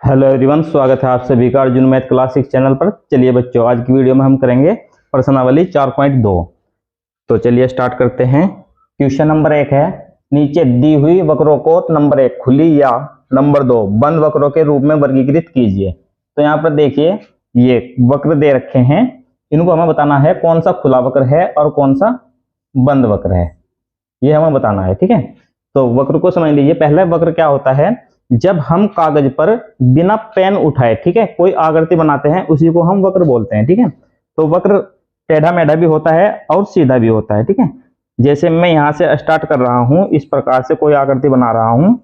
Hello everyone, स्वागत है आप सभी का अर्जुन मैथ क्लासिक चैनल पर। चलिए बच्चों, आज की वीडियो में हम करेंगे प्रश्नावली 4.2। तो चलिए स्टार्ट करते हैं। क्वेश्चन नंबर 1 है, नीचे दी हुई वक्रों को नंबर 1 खुली या नंबर 2 बंद वक्रों के रूप में वर्गीकृत कीजिए। तो यहाँ पर देखिए, ये वक्र दे रखे हैं, इनको हमें बताना है कौन सा खुला वक्र है और कौन सा बंद वक्र है, ये हमें बताना है। ठीक है, तो वक्र को समझ लीजिए। पहले वक्र क्या होता है, जब हम कागज पर बिना पेन उठाए, ठीक है, कोई आकृति बनाते हैं, उसी को हम वक्र बोलते हैं। ठीक है, तो वक्र टेढ़ा मेढ़ा भी होता है और सीधा भी होता है। ठीक है, जैसे मैं यहां से स्टार्ट कर रहा हूं, इस प्रकार से कोई आकृति बना रहा हूं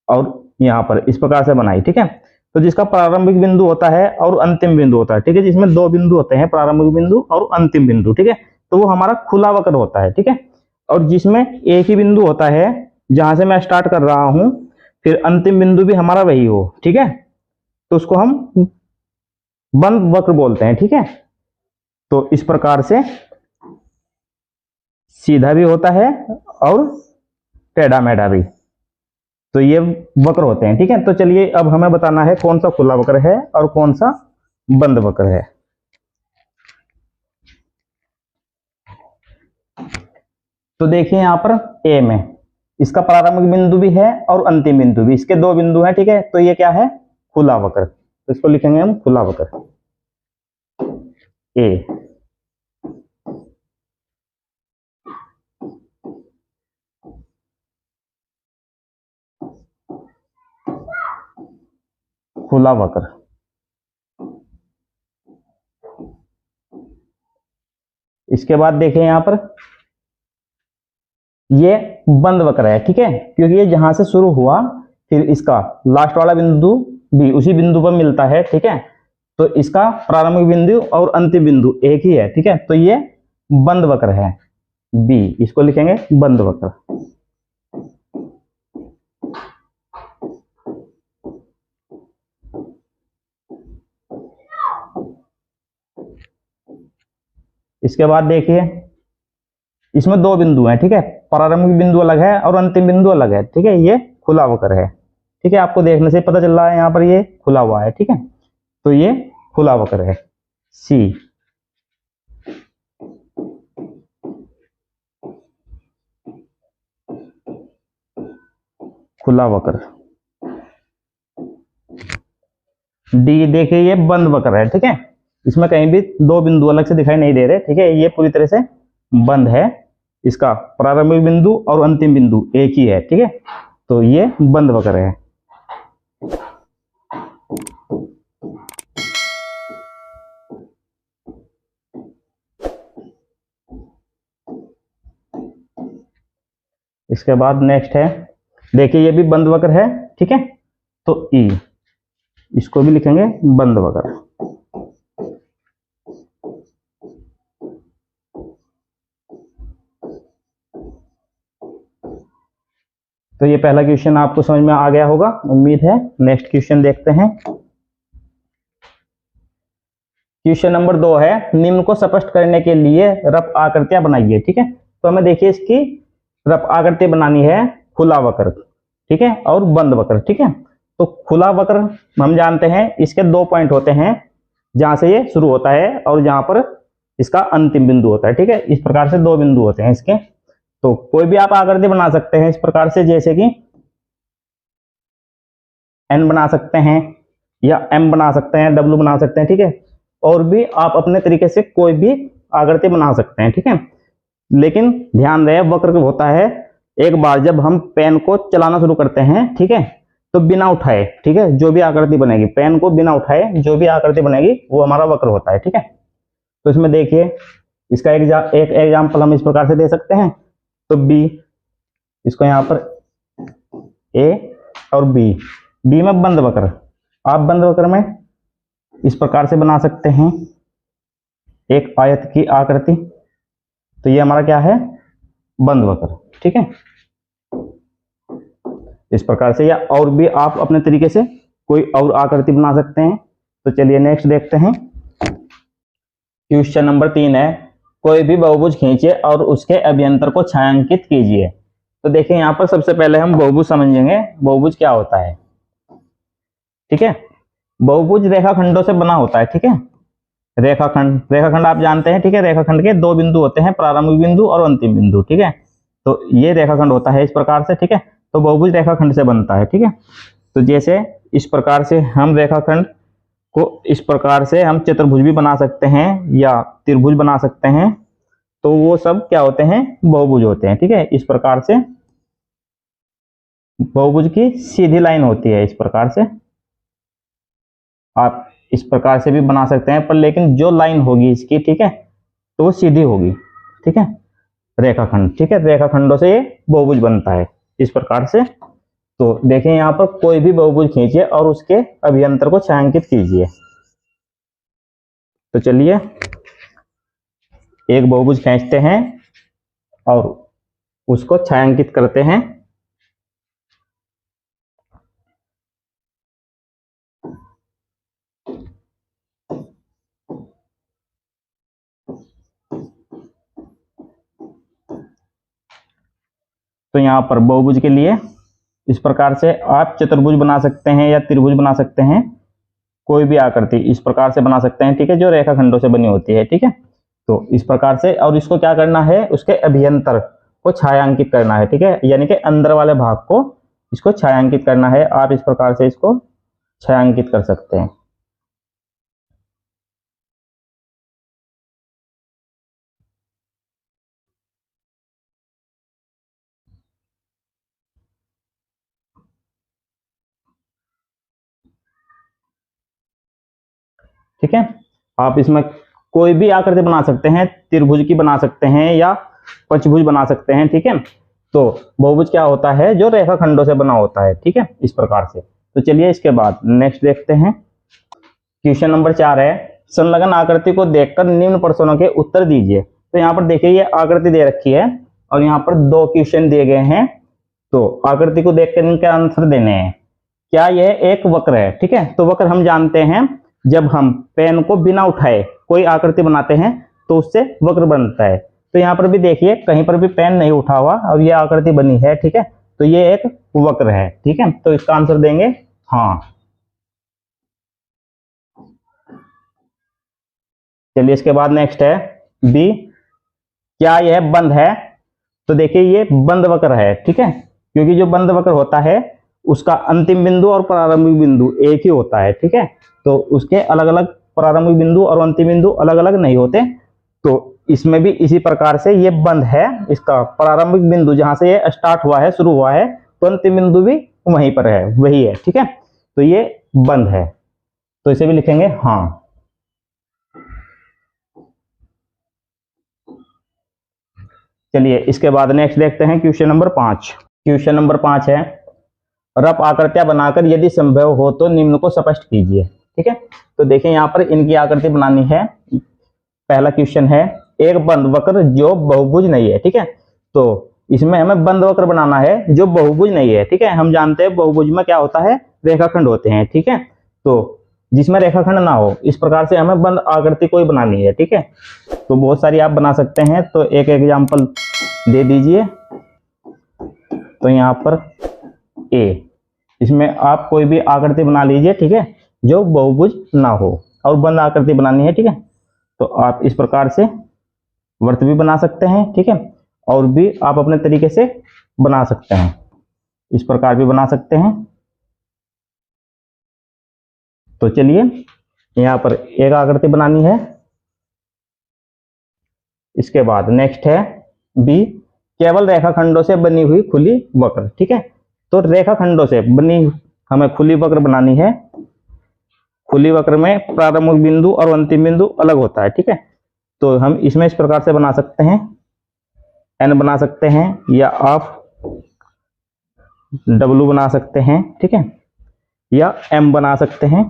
और यहां पर इस प्रकार से बनाई। ठीक है, तो जिसका प्रारंभिक बिंदु होता है और अंतिम बिंदु होता है, ठीक है, जिसमें दो बिंदु होते हैं, प्रारंभिक बिंदु और अंतिम बिंदु। ठीक है, तो वो हमारा खुला वक्र होता है। ठीक है, और जिसमें एक ही बिंदु होता है, जहां से मैं स्टार्ट कर रहा हूं, फिर अंतिम बिंदु भी हमारा वही हो, ठीक है, तो उसको हम बंद वक्र बोलते हैं। ठीक है, तो इस प्रकार से सीधा भी होता है और टेढ़ा मेढ़ा भी, तो ये वक्र होते हैं। ठीक है, तो चलिए अब हमें बताना है कौन सा खुला वक्र है और कौन सा बंद वक्र है। तो देखिए यहां पर ए में इसका प्रारंभिक बिंदु भी है और अंतिम बिंदु भी, इसके दो बिंदु हैं। ठीक है, तो ये क्या है, खुला वक्र, तो इसको लिखेंगे हम खुला वक्र ए। खुला वक्र। इसके बाद देखिए यहां पर ये बंद वक्र है। ठीक है, क्योंकि ये जहां से शुरू हुआ फिर इसका लास्ट वाला बिंदु भी उसी बिंदु पर मिलता है। ठीक है, तो इसका प्रारंभिक बिंदु और अंतिम बिंदु एक ही है। ठीक है, तो ये बंद वक्र है बी, इसको लिखेंगे बंद वक्र। इसके बाद देखिए इसमें दो बिंदु हैं। ठीक है, प्रारंभिक बिंदु अलग है और अंतिम बिंदु अलग है। ठीक है, ये खुला वक्र है। ठीक है, आपको देखने से पता चल रहा है यहाँ पर ये खुला हुआ है। ठीक है, तो ये खुला वक्र है सी। खुला वक्र डी, देखिए ये बंद वक्र है। ठीक है, इसमें कहीं भी दो बिंदु अलग से दिखाई नहीं दे रहे। ठीक है, ये पूरी तरह से बंद है, इसका प्रारंभिक बिंदु और अंतिम बिंदु एक ही है। ठीक है, तो ये बंद वक्र है। इसके बाद नेक्स्ट है, देखिए ये भी बंद वक्र है। ठीक है, तो ई, इसको भी लिखेंगे बंद वक्र। तो ये पहला क्वेश्चन आपको समझ में आ गया होगा, उम्मीद है। नेक्स्ट क्वेश्चन देखते हैं। क्वेश्चन नंबर 2 है, निम्न को स्पष्ट करने के लिए रफ आकृतियां बनाइए। ठीक है, तो हमें देखिए इसकी रफ आकृति बनानी है खुला वक्र, ठीक है, और बंद वक्र। ठीक है, तो खुला वक्र हम जानते हैं इसके दो पॉइंट होते हैं, जहां से ये शुरू होता है और जहां पर इसका अंतिम बिंदु होता है। ठीक है, इस प्रकार से दो बिंदु होते हैं इसके। तो कोई भी आप आकृति बना सकते हैं इस प्रकार से, जैसे कि एन बना सकते हैं या एम बना सकते हैं, डब्ल्यू बना सकते हैं। ठीक है, और भी आप अपने तरीके से कोई भी आकृति बना सकते हैं। ठीक है, लेकिन ध्यान रहे वक्र होता है, एक बार जब हम पेन को चलाना शुरू करते हैं, ठीक है, तो बिना उठाए, ठीक है, जो भी आकृति बनेगी, पेन को बिना उठाए जो भी आकृति बनेगी वो हमारा वक्र होता है। ठीक है, तो इसमें देखिए इसका एक एग्जाम्पल हम इस प्रकार से दे सकते हैं। तो बी, इसको यहाँ पर ए और बी में बंद वक्र, आप बंद वक्र में इस प्रकार से बना सकते हैं एक आयत की आकृति, तो ये हमारा क्या है, बंद वक्र। ठीक है, इस प्रकार से, या और भी आप अपने तरीके से कोई और आकृति बना सकते हैं। तो चलिए नेक्स्ट देखते हैं। क्वेश्चन नंबर 3 है, कोई भी बहुभुज खींचे और उसके अभ्यंतर को छायांकित कीजिए। तो देखिए यहाँ पर सबसे पहले हम बहुभुज समझेंगे, बहुभुज क्या होता है। ठीक है। बहुभुज रेखाखंडों से बना होता है, ठीक है। रेखाखंड आप जानते हैं, ठीक है। रेखाखंड के दो बिंदु होते हैं, प्रारंभिक बिंदु और अंतिम बिंदु, ठीक है। तो ये रेखाखंड होता है इस प्रकार से, ठीक है। तो बहुभुज रेखाखंड से बनता है, ठीक है। तो जैसे इस प्रकार से हम रेखाखंड को, इस प्रकार से हम चतुर्भुज भी बना सकते हैं या त्रिभुज बना सकते हैं, तो वो सब क्या होते हैं, बहुभुज होते हैं, ठीक है। इस प्रकार से बहुभुज की सीधी लाइन होती है, इस प्रकार से आप इस प्रकार से भी बना सकते हैं, पर लेकिन जो लाइन होगी इसकी, ठीक है, तो वो सीधी होगी, ठीक है। रेखाखंड, ठीक है, रेखाखंडों से ये बहुभुज बनता है इस प्रकार से। तो देखें यहाँ पर कोई भी बहुभुज खींचिए और उसके अभियंतर को छायांकित कीजिए। तो चलिए एक बहुभुज खींचते हैं और उसको छायांकित करते हैं। तो यहाँ पर बहुभुज के लिए इस प्रकार से आप चतुर्भुज बना सकते हैं या त्रिभुज बना सकते हैं, कोई भी आकृति इस प्रकार से बना सकते हैं, ठीक है, जो रेखाखंडों से बनी होती है, ठीक है। तो इस प्रकार से, और इसको क्या करना है, उसके अभियंतर को छायांकित करना है, ठीक है, यानी कि अंदर वाले भाग को इसको छायांकित करना है। आप इस प्रकार से इसको छायांकित कर सकते हैं। ठीक है, आप इसमें कोई भी आकृति बना सकते हैं, त्रिभुज की बना सकते हैं या पंचभुज बना सकते हैं, ठीक है। तो बहुभुज क्या होता है, जो रेखाखंडों से बना होता है, ठीक है, इस प्रकार से। तो चलिए इसके बाद नेक्स्ट देखते हैं। क्वेश्चन नंबर 4 है, संलग्न आकृति को देखकर निम्न प्रश्नों के उत्तर दीजिए। तो यहाँ पर देखिए ये आकृति दे रखी है और यहाँ पर दो क्वेश्चन दिए गए हैं। तो आकृति को देखकर इनके आंसर देने हैं। क्या यह एक वक्र है, ठीक है। तो वक्र हम जानते हैं, जब हम पेन को बिना उठाए कोई आकृति बनाते हैं तो उससे वक्र बनता है। तो यहाँ पर भी देखिए कहीं पर भी पेन नहीं उठा हुआ और ये आकृति बनी है, ठीक है। तो ये एक वक्र है, ठीक है। तो इसका आंसर देंगे हाँ। चलिए इसके बाद नेक्स्ट है बी, क्या यह बंद है। तो देखिए ये बंद वक्र है, ठीक है, क्योंकि जो बंद वक्र होता है उसका अंतिम बिंदु और प्रारंभिक बिंदु एक ही होता है, ठीक है। तो उसके अलग अलग प्रारंभिक बिंदु और अंतिम बिंदु अलग अलग नहीं होते। तो इसमें भी इसी प्रकार से ये बंद है, इसका प्रारंभिक बिंदु जहां से ये स्टार्ट हुआ है, शुरू हुआ है, तो अंतिम बिंदु भी वहीं पर है, वही है, ठीक है। तो ये बंद है, तो इसे भी लिखेंगे हाँ। चलिए इसके बाद नेक्स्ट देखते हैं क्वेश्चन नंबर 5। क्वेश्चन नंबर 5 है, रफ आकृतियां बनाकर यदि संभव हो तो निम्न को स्पष्ट कीजिए, ठीक है। तो देखिए यहाँ पर इनकी आकृति बनानी है। पहला क्वेश्चन है, एक बंद वक्र जो बहुभुज नहीं है, ठीक है। तो इसमें हमें बंद वक्र बनाना है जो बहुभुज नहीं है, ठीक है। हम जानते हैं बहुभुज में क्या होता है, रेखाखंड होते हैं, ठीक है। तो जिसमें रेखाखंड ना हो, इस प्रकार से हमें बंद आकृति कोई बनानी है, ठीक है। तो बहुत सारी आप बना सकते हैं, तो एक एग्जाम्पल दे दीजिए। तो यहाँ पर ए, इसमें आप कोई भी आकृति बना लीजिए, ठीक है, जो बहुभुज ना हो और बंद आकृति बनानी है, ठीक है। तो आप इस प्रकार से वृत्त भी बना सकते हैं, ठीक है, और भी आप अपने तरीके से बना सकते हैं, इस प्रकार भी बना सकते हैं। तो चलिए यहाँ पर एक आकृति बनानी है। इसके बाद नेक्स्ट है बी, केवल रेखाखंडों से बनी हुई खुली वक्र, ठीक है। तो रेखाखंडों से बनी हमें खुली वक्र बनानी है। खुली वक्र में प्रारंभिक बिंदु और अंतिम बिंदु अलग होता है, ठीक है। तो हम इसमें इस प्रकार से बना सकते हैं, एन बना सकते हैं या आप डब्लू बना सकते हैं, ठीक है, या एम बना सकते हैं।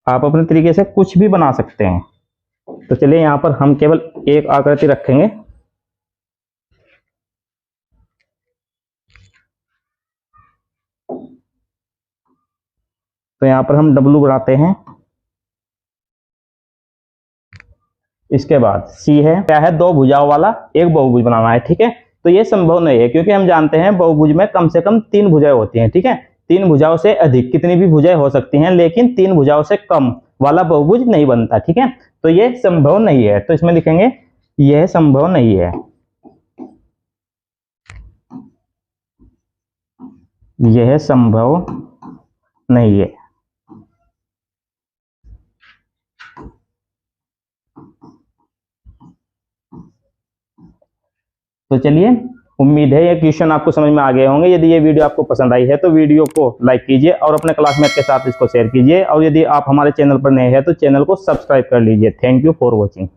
आप अपने तरीके से कुछ भी बना सकते हैं। तो चलिए यहाँ पर हम केवल एक आकृति रखेंगे। तो यहाँ पर हम डब्लू बनाते हैं। इसके बाद सी है, क्या है, दो भुजाओं वाला एक बहुभुज बनाना है, ठीक है। तो ये संभव नहीं है, क्योंकि हम जानते हैं बहुभुज में कम से कम 3 भुजाएं होती हैं, ठीक है। 3 भुजाओं से अधिक कितनी भी भुजाएं हो सकती हैं, लेकिन 3 भुजाओं से कम वाला बहुभुज नहीं बनता। ठीक है, तो ये संभव नहीं है, तो इसमें लिखेंगे यह संभव नहीं है, यह संभव नहीं है। तो चलिए, उम्मीद है ये क्वेश्चन आपको समझ में आ गए होंगे। यदि ये वीडियो आपको पसंद आई है तो वीडियो को लाइक कीजिए और अपने क्लासमेट के साथ इसको शेयर कीजिए, और यदि आप हमारे चैनल पर नए हैं तो चैनल को सब्सक्राइब कर लीजिए। Thank you for watching.